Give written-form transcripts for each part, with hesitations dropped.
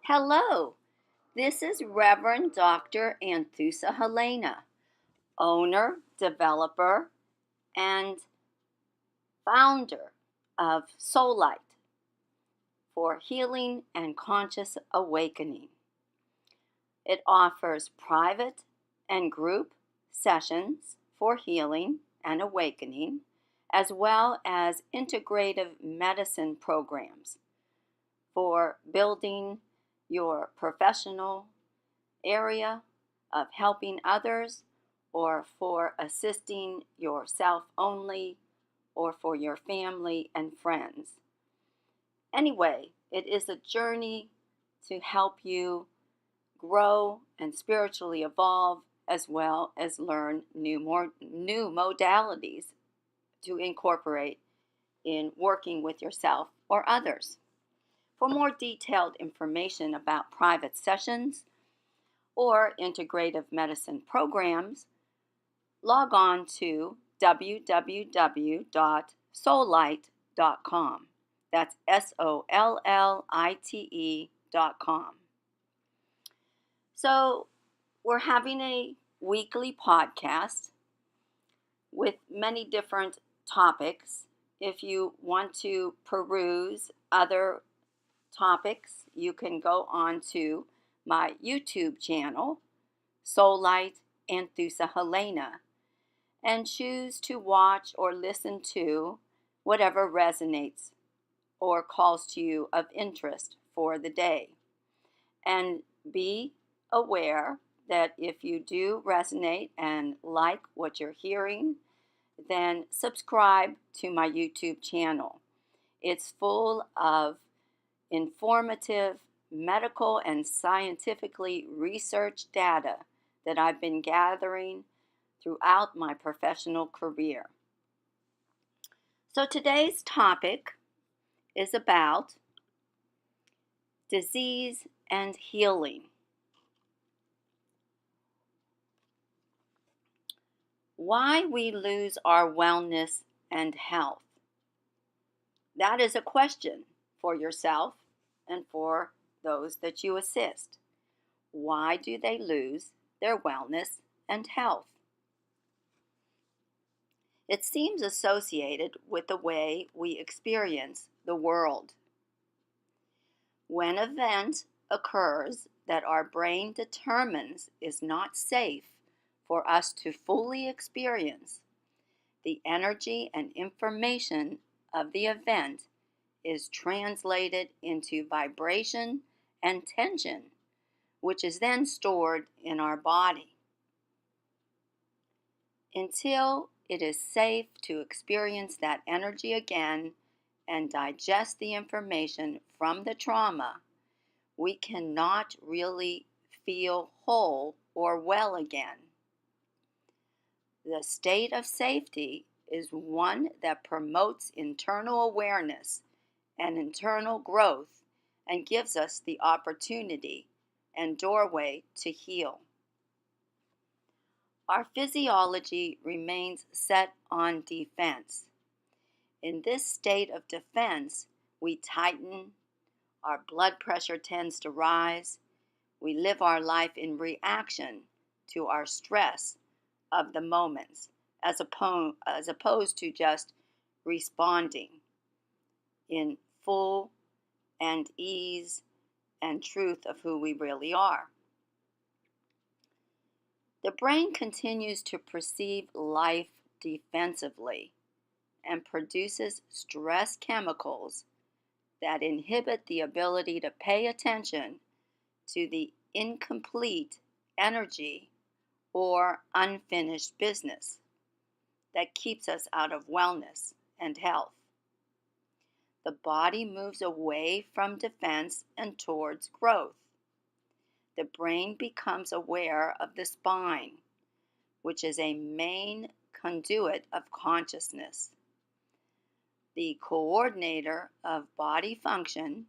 Hello, this is Reverend Dr. Anthusa Helena, owner, developer, and founder of Sollite for healing and conscious awakening. It offers private and group sessions for healing and awakening, as well as integrative medicine programs for building your professional area of helping others, or for assisting yourself only, or for your family and friends. Anyway, it is a journey to help you grow and spiritually evolve, as well as learn new modalities to incorporate in working with yourself or others. For more detailed information about private sessions or integrative medicine programs, log on to www.sollite.com. That's SOLLITE.com. So, we're having a weekly podcast with many different topics. If you want to peruse other topics, you can go on to my YouTube channel, Sollite Anthusa Helena, and choose to watch or listen to whatever resonates or calls to you of interest for the day. And be aware that if you do resonate and like what you're hearing, then subscribe to my YouTube channel. It's full of informative medical and scientifically researched data that I've been gathering throughout my professional career. So today's topic is about disease and healing. Why we lose our wellness and health? That is a question for yourself and for those that you assist. Why do they lose their wellness and health? It seems associated with the way we experience the world. When an event occurs that our brain determines is not safe for us to fully experience, the energy and information of the event is translated into vibration and tension, which is then stored in our body. Until it is safe to experience that energy again and digest the information from the trauma, we cannot really feel whole or well again. The state of safety is one that promotes internal awareness and internal growth and gives us the opportunity and doorway to heal. Our physiology remains set on defense. In this state of defense, we tighten, our blood pressure tends to rise, we live our life in reaction to our stress of the moments, as opposed to just responding in full and ease and truth of who we really are. The brain continues to perceive life defensively and produces stress chemicals that inhibit the ability to pay attention to the incomplete energy or unfinished business that keeps us out of wellness and health. The body moves away from defense and towards growth. The brain becomes aware of the spine, which is a main conduit of consciousness, the coordinator of body function,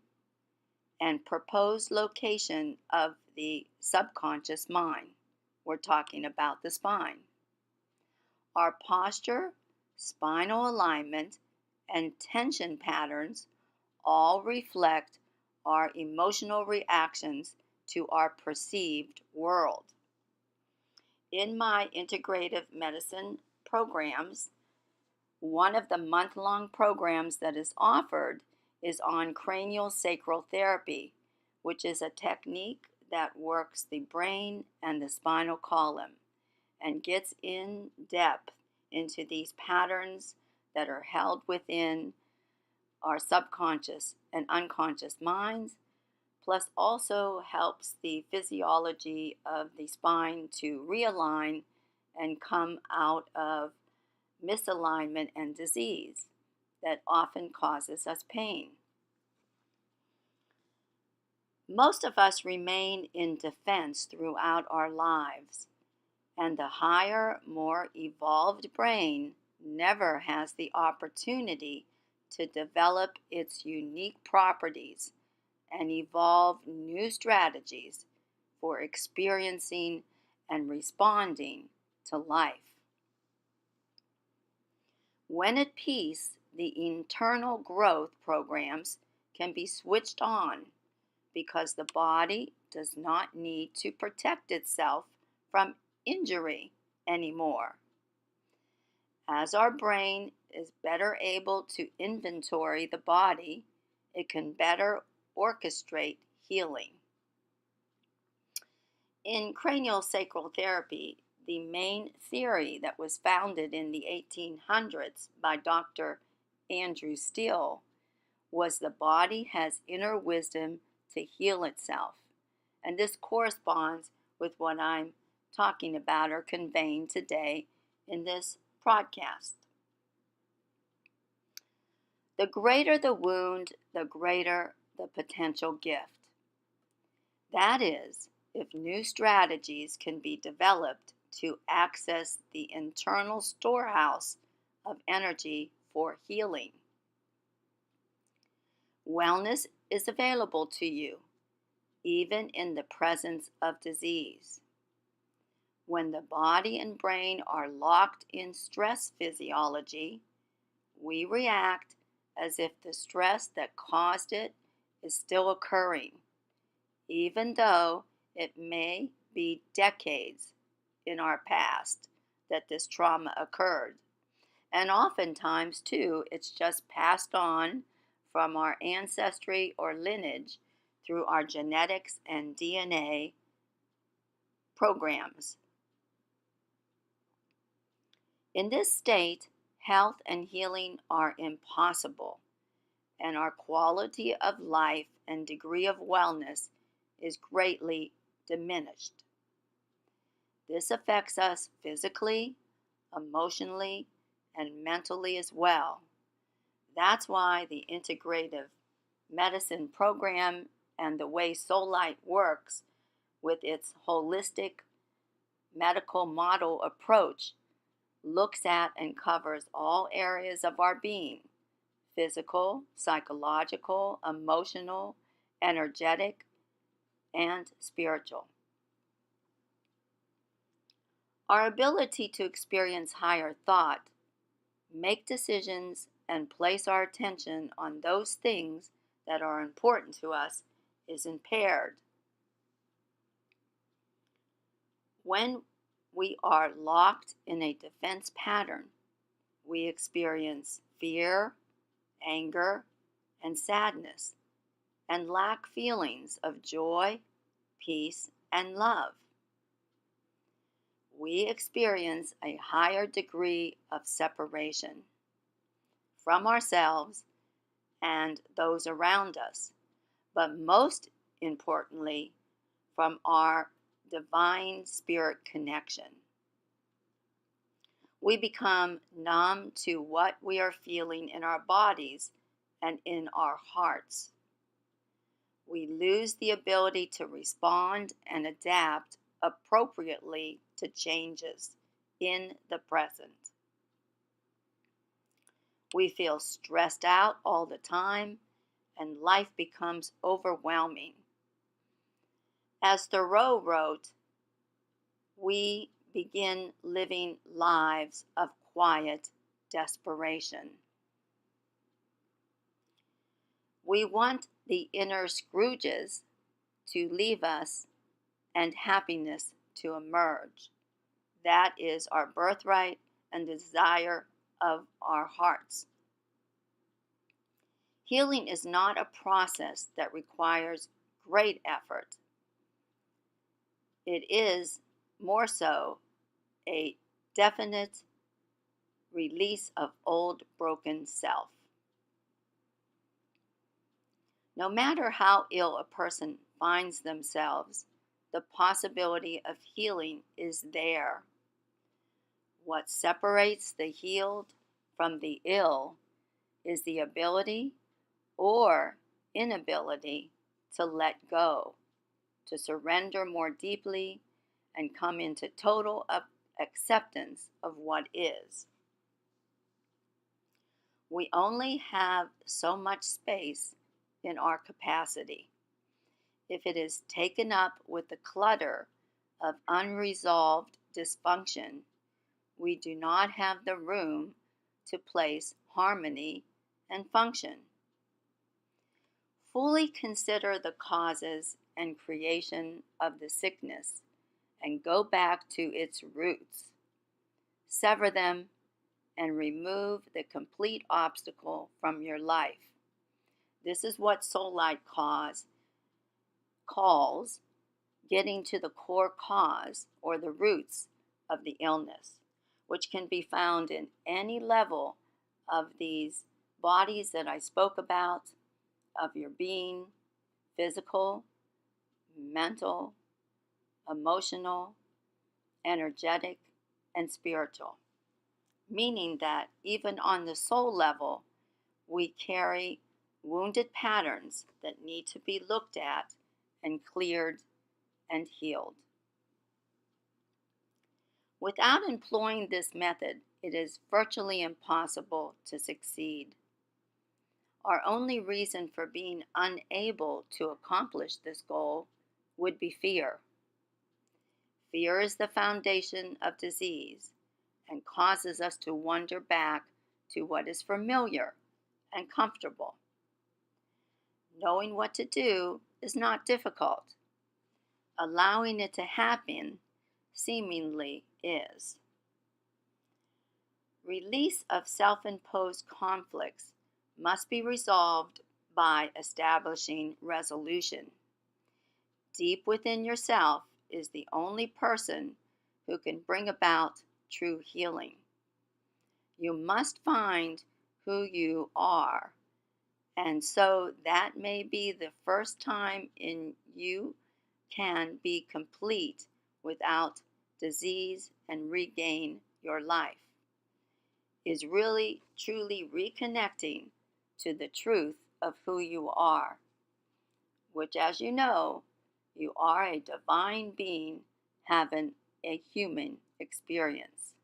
and proposed location of the subconscious mind. We're talking about the spine. Our posture, spinal alignment, and tension patterns all reflect our emotional reactions to our perceived world. In my integrative medicine programs, one of the month-long programs that is offered is on cranial sacral therapy, which is a technique that works the brain and the spinal column and gets in depth into these patterns that are held within our subconscious and unconscious minds, plus also helps the physiology of the spine to realign and come out of misalignment and disease that often causes us pain. Most of us remain in defense throughout our lives, and the higher, more evolved brain never has the opportunity to develop its unique properties and evolve new strategies for experiencing and responding to life. When at peace, the internal growth programs can be switched on because the body does not need to protect itself from injury anymore. As our brain is better able to inventory the body, it can better orchestrate healing. In cranial sacral therapy, the main theory that was founded in the 1800s by Dr. Andrew Steele was the body has inner wisdom to heal itself. And this corresponds with what I'm talking about or conveying today in this broadcast. The greater the wound, the greater the potential gift. That is, if new strategies can be developed to access the internal storehouse of energy for healing. Wellness is available to you, even in the presence of disease. When the body and brain are locked in stress physiology, we react as if the stress that caused it is still occurring, even though it may be decades in our past that this trauma occurred. And oftentimes, too, it's just passed on from our ancestry or lineage through our genetics and DNA programs. In this state, health and healing are impossible, and our quality of life and degree of wellness is greatly diminished. This affects us physically, emotionally, and mentally as well. That's why the integrative medicine program and the way Sollite works with its holistic medical model approach looks at and covers all areas of our being: physical, psychological, emotional, energetic, and spiritual. Our ability to experience higher thought, make decisions, and place our attention on those things that are important to us is impaired. When we are locked in a defense pattern, we experience fear, anger, and sadness, and lack feelings of joy, peace, and love. We experience a higher degree of separation from ourselves and those around us, but most importantly, from our divine spirit connection. We become numb to what we are feeling in our bodies and in our hearts. We lose the ability to respond and adapt appropriately to changes in the present. We feel stressed out all the time, and life becomes overwhelming. As Thoreau wrote, we begin living lives of quiet desperation. We want the inner Scrooges to leave us and happiness to emerge. That is our birthright and desire of our hearts. Healing is not a process that requires great effort. It is more so a definite release of old broken self. No matter how ill a person finds themselves, the possibility of healing is there. What separates the healed from the ill is the ability or inability to let go, to surrender more deeply, and come into total acceptance of what is. We only have so much space in our capacity. If it is taken up with the clutter of unresolved dysfunction, we do not have the room to place harmony and function. Fully consider the causes and creation of the sickness and go back to its roots. Sever them and remove the complete obstacle from your life. This is what Sollite calls getting to the core cause or the roots of the illness, which can be found in any level of these bodies that I spoke about, of your being, physical, mental, emotional, energetic, and spiritual. Meaning that even on the soul level, we carry wounded patterns that need to be looked at and cleared and healed. Without employing this method, it is virtually impossible to succeed. Our only reason for being unable to accomplish this goal would be fear. Fear is the foundation of disease and causes us to wander back to what is familiar and comfortable. Knowing what to do is not difficult. Allowing it to happen seemingly is. Release of self-imposed conflicts must be resolved by establishing resolution. Deep within yourself is the only person who can bring about true healing. You must find who you are, and so that may be the first time in you can be complete without disease and regain your life, is really truly reconnecting to the truth of who you are, which, as you know, you are a divine being having a human experience.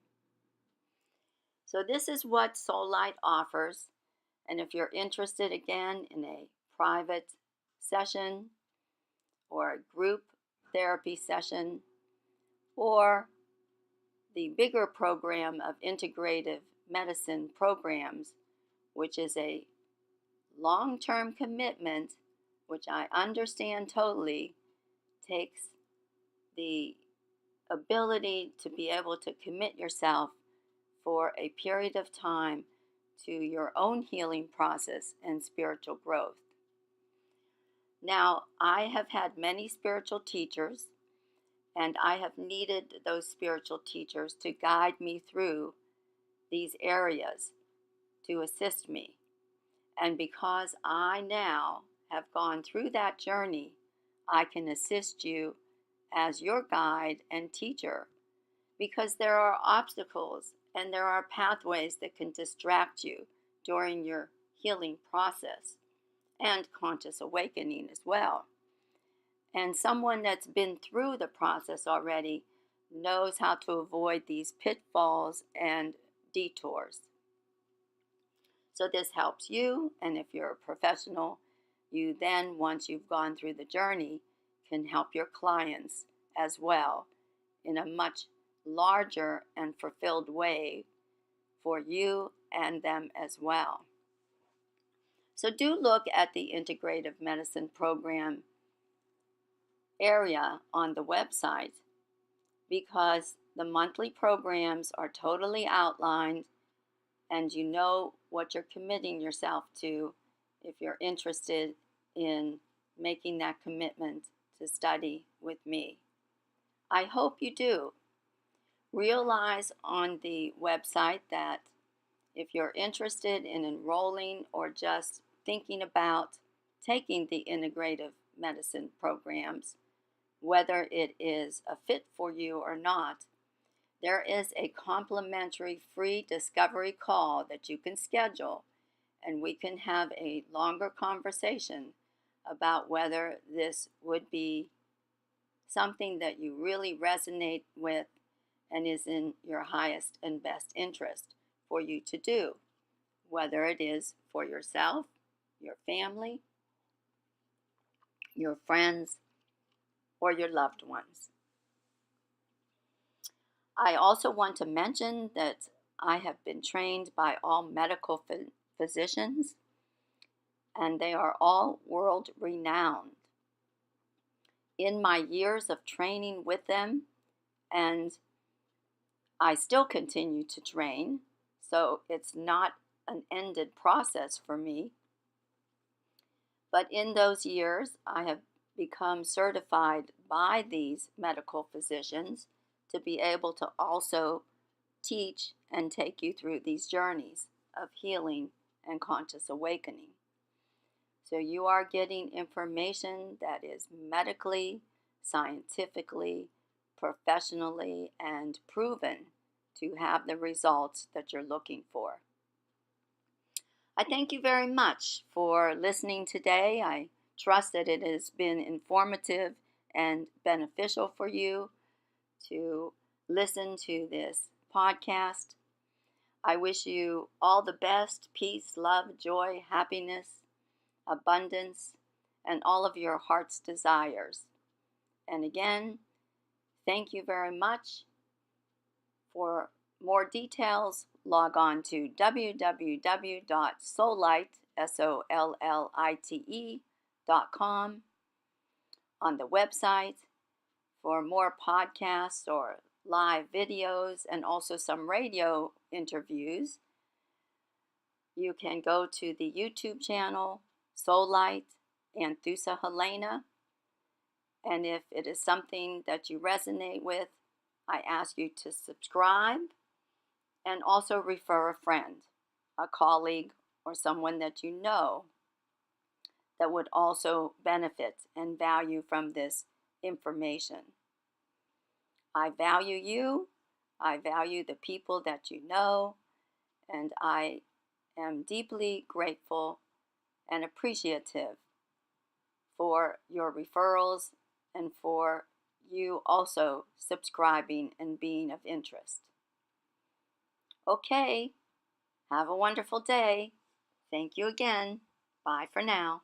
So this is what Sollite offers, and if you're interested again in a private session or a group therapy session or the bigger program of integrative medicine programs, which is a long-term commitment, which I understand totally, takes the ability to be able to commit yourself for a period of time to your own healing process and spiritual growth. Now, I have had many spiritual teachers, and I have needed those spiritual teachers to guide me through these areas to assist me. And because I now have gone through that journey, I can assist you as your guide and teacher, because there are obstacles and there are pathways that can distract you during your healing process and conscious awakening as well. And someone that's been through the process already knows how to avoid these pitfalls and detours. So this helps you, and if you're a professional, you then, once you've gone through the journey, can help your clients as well in a much larger and fulfilled way for you and them as well. So do look at the integrative medicine program area on the website, because the monthly programs are totally outlined and you know what you're committing yourself to if you're interested in making that commitment to study with me. I hope you do. Realize on the website that if you're interested in enrolling or just thinking about taking the integrative medicine programs, whether it is a fit for you or not, there is a complimentary free discovery call that you can schedule, and we can have a longer conversation about whether this would be something that you really resonate with and is in your highest and best interest for you to do, whether it is for yourself, your family, your friends, or your loved ones. I also want to mention that I have been trained by all medical physicians, and they are all world renowned. In my years of training with them, and I still continue to train, so it's not an ended process for me. But in those years, I have become certified by these medical physicians to be able to also teach and take you through these journeys of healing and conscious awakening. So you are getting information that is medically, scientifically, professionally, and proven to have the results that you're looking for. I thank you very much for listening today. I trust that it has been informative and beneficial for you to listen to this podcast. I wish you all the best: peace, love, joy, happiness, abundance, and all of your heart's desires. And again, thank you very much. For more details, log on to www.sollite.com on the website for more podcasts or live videos and also some radio interviews. You can go to the YouTube channel, Sollite and Thusa Helena. And if it is something that you resonate with, I ask you to subscribe and also refer a friend, a colleague, or someone that you know that would also benefit and value from this information. I value you. I value the people that you know, and I am deeply grateful and appreciative for your referrals and for you also subscribing and being of interest. Okay, have a wonderful day. Thank you again. Bye for now.